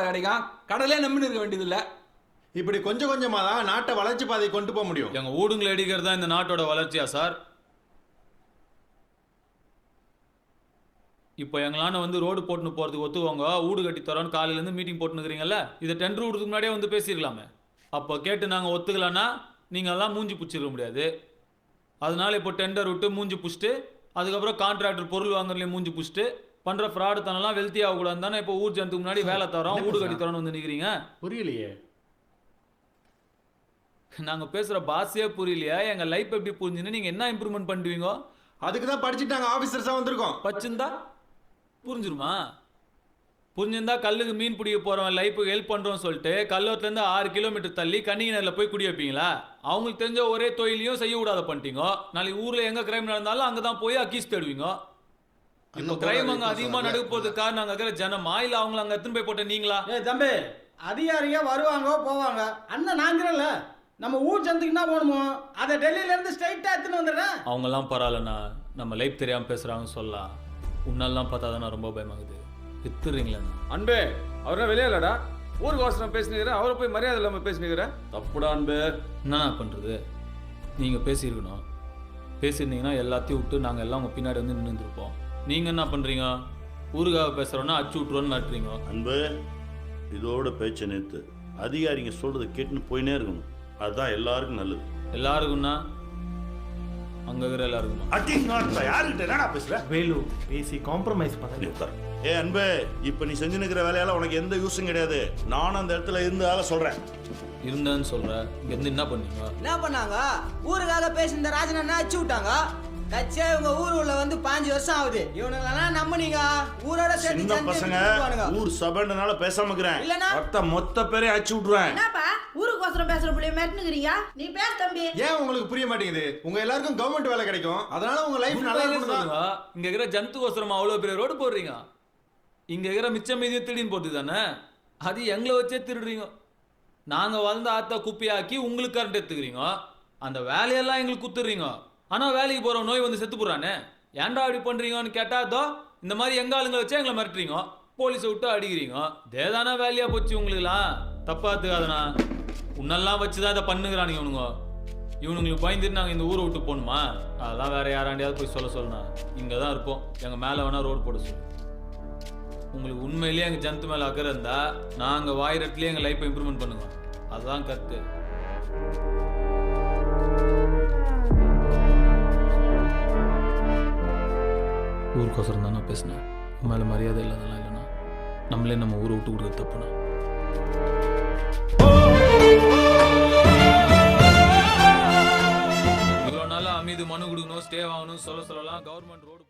கிடைக்கும், கடலே நம்பின்னு இருக்க வேண்டியதில்லை. இப்படி கொஞ்சம் கொஞ்சமாக தான் நாட்டை வளர்ச்சி பாதையை கொண்டு போக முடியும். எங்கள் ஊடுங்களை அடிக்கிறது தான் இந்த நாட்டோட வளர்ச்சியா சார்? இப்போ எங்களான வந்து ரோடு போட்டுன்னு போகிறதுக்கு ஒத்துவாங்க, வீடு கட்டி தரோன்னு காலையிலேருந்து மீட்டிங் போட்டுனுக்கிறீங்கல்ல, இதை டெண்டர் விடுறதுக்கு முன்னாடியே வந்து பேசியிருக்கலாமே. அப்போ கேட்டு நாங்கள் ஒத்துக்கலான்னா நீங்கள் எல்லாம் மூஞ்சி பிடிச்சிருக்க முடியாது. அதனால இப்போ டெண்டர் விட்டு மூஞ்சி பிடிச்சிட்டு அதுக்கப்புறம் கான்ட்ராக்டர் பொருள் வாங்குறதுலேயே மூஞ்சி பிடிச்சிட்டு பண்ணுற ஃப்ராடு தனெல்லாம் வெல்த்தி ஆகக்கூடாது தானே இப்போ ஊர் ஜனத்துக்கு முன்னாடி வேலை தரோம், வீடு கட்டி தரோன்னு வந்து நிற்கிறீங்க. புரியலையே. நாங்கள் பேசுகிற பாஷையே புரியலையா? எங்கள் லைஃப் எப்படி புரிஞ்சுன்னு நீங்கள் என்ன இம்ப்ரூவ்மெண்ட் பண்ணுவீங்க? அதுக்கு தான் படிச்சுட்டு நாங்கள் ஆஃபீஸர்ஸாக வந்திருக்கோம். பச்சுந்தா புரிஞ்சிருமா? புரிஞ்சிருந்தா கல்லுக்கு மீன் பிடிக்க போகிறவன் லைஃபுக்கு ஹெல்ப் பண்ணுறோன்னு சொல்லிட்டு கல்லூரத்துலேருந்து 6 கிலோமீட்டர் தள்ளி கன்னிகினரில் போய் குடி வைப்பீங்களா? அவங்களுக்கு தெரிஞ்ச ஒரே தொழிலையும் செய்ய விடாத பண்ணிட்டீங்க. நாளைக்கு ஊரில் எங்கே கிரைம் நடந்தாலும் அங்கே தான் போய் அக்கீஸ் தேடுவீங்க. இப்போ கிரைம் அங்கே அதிகமாக நடக்க போகிறதுக்கு காரணம் அங்கே இருக்கிற ஜனமா இல்லை அவங்கள அங்கே எத்தனை போய் போட்ட நீங்களா? தம்பி, அதிகாரிங்க வருவாங்க போவாங்க. அண்ணன் நாங்கிறல்ல, நம்ம ஊர் சந்துக்கு என்ன போகணுமோ அதை டெல்லியிலேருந்து ஸ்ட்ரைட்டாக எடுத்துன்னு வந்துடுறேன். அவங்கெல்லாம் பரவாயில்லண்ணா, நம்ம லைஃப் தெரியாமல் பேசுகிறாங்கன்னு சொல்லலாம். உன்னெல்லாம் பார்த்தா தானே ரொம்ப பயமாகுது. வித்துறீங்களா? அன்பே, அவரா வெளியாலடா ஊருக்கு அவசரம் பேசினுக்கிறேன், அவரை போய் மரியாதை இல்லாமல் பேசினுக்கிறேன். தப்புடா அன்பே. என்னண்ணா பண்ணுறது? நீங்கள் பேசியிருக்கணும். பேசியிருந்தீங்கன்னா எல்லாத்தையும் விட்டு நாங்கள் எல்லாம் உங்கள் பின்னாடி வந்து நின்றுருப்போம். நீங்கள் என்ன பண்ணுறீங்க? ஊருக்காக பேசுகிறோன்னா அச்சு விட்ருவோன்னு மாட்டுறீங்க. அன்பு, இதோட பேச்சை நிறுத்து. அதிகாரிங்க சொல்கிறத கேட்டுன்னு போயினே இருக்கணும். அதுதான் எல்லாருக்கும் நல்லது. எல்லாருக்கும்னா அங்கே இருக்கிற எல்லாருக்கும். யாருக்கிட்ட என்னடா பேசுற? வேலு பேசி காம்ப்ரமைஸ் பண்ண. ஏ அன்பு, இப்ப நீ செஞ்சு நிற்கிற வேலையால உனக்கு எந்த யூஸும் கிடையாது. நானும் அந்த இடத்துல இருந்தால சொல்றேன். இருந்தேன்னு சொல்கிறேன். இங்கேருந்து என்ன பண்ணீங்க? என்ன பண்ணாங்க? ஊருக்காக பேசியிருந்த ராஜன் என்ன அச்சு விட்டாங்க. கட்சியா இவங்க ஊர் உள்ள வந்து 5 வருஷம் ஆகுது. இவனுங்களெல்லாம் நம்பினீங்க, ஊரோட சேர்த்து சின்ன பசங்க ஊர் சபைன்றனால பேசாம இருக்கிறேன். இல்லனா மொத்த பேரே அடிச்சு விட்டுருவேன். என்னப்பா ஊருக்கோசரம் பேசுற புள்ளைய மிரட்டுகிறீங்க? நீ பேச தம்பி. ஏன் உங்களுக்கு புரிய மாட்டேங்குது? உங்க எல்லாருக்கும் கவர்மெண்ட் வேலை கிடைக்கும், அதனால உங்க லைஃப் நல்லா இருக்கும். இங்க இருக்கிற ஜந்துக்கோசரம் அவ்வளோ பெரிய ரோடு போடுறீங்க. இங்க இருக்கிற மிச்சம் மீதியும் திருடின்னு போட்டு தானே, அது எங்களை வச்சே திருடுறீங்க. நாங்கள் வளர்ந்த ஆத்தா குப்பையாக்கி உங்களுக்கு கரண்ட் எடுத்துக்கிறீங்க. அந்த வேலையெல்லாம் எங்களுக்கு குத்துறீங்க. ஆனால் வேலைக்கு போகிற நோய் வந்து செத்து போடுறானே, ஏன்டா அப்படி பண்ணுறீங்கன்னு கேட்டாதோ இந்த மாதிரி எங்கள் ஆளுங்களை வச்சு எங்களை மிரட்டுறீங்க, போலீஸை விட்டு அடிக்கிறீங்க. தேதானா வேலையாக போச்சு உங்களுக்குலாம். தப்பாத்துக்காதண்ணா, உன்னெல்லாம் வச்சு தான் இதை பண்ணுகிறானுங்க இவனுங்க. இவனுங்களுக்கு பயந்துட்டு நாங்கள் இந்த ஊரை விட்டு போகணுமா? அதெல்லாம் வேற யாராண்டியாவது போய் சொல்லணும். இங்கே தான் இருப்போம், எங்கள் மேலே வேணால் ரோடு போட சொல்லு. உங்களுக்கு உண்மையிலேயே எங்கள் ஜனத்து மேலே அக்கறை இருந்தால் நாங்கள் வாயிரத்துலேயே எங்கள் லைஃப்பை இம்ப்ரூவ்மெண்ட் பண்ணுங்க. அதுதான் கருத்து. ஊருக்கோசரம் தான் நான் பேசினேன். மேலே மரியாதை இல்லாதெல்லாம் இல்லைண்ணா. நம்மளே நம்ம ஊரை விட்டு கொடுக்க தப்புண்ணா. இவ்வளோ நாளாக அமைதி மனு கொடுக்கணும், ஸ்டே வாங்கணும் சொல்லலாம். Government road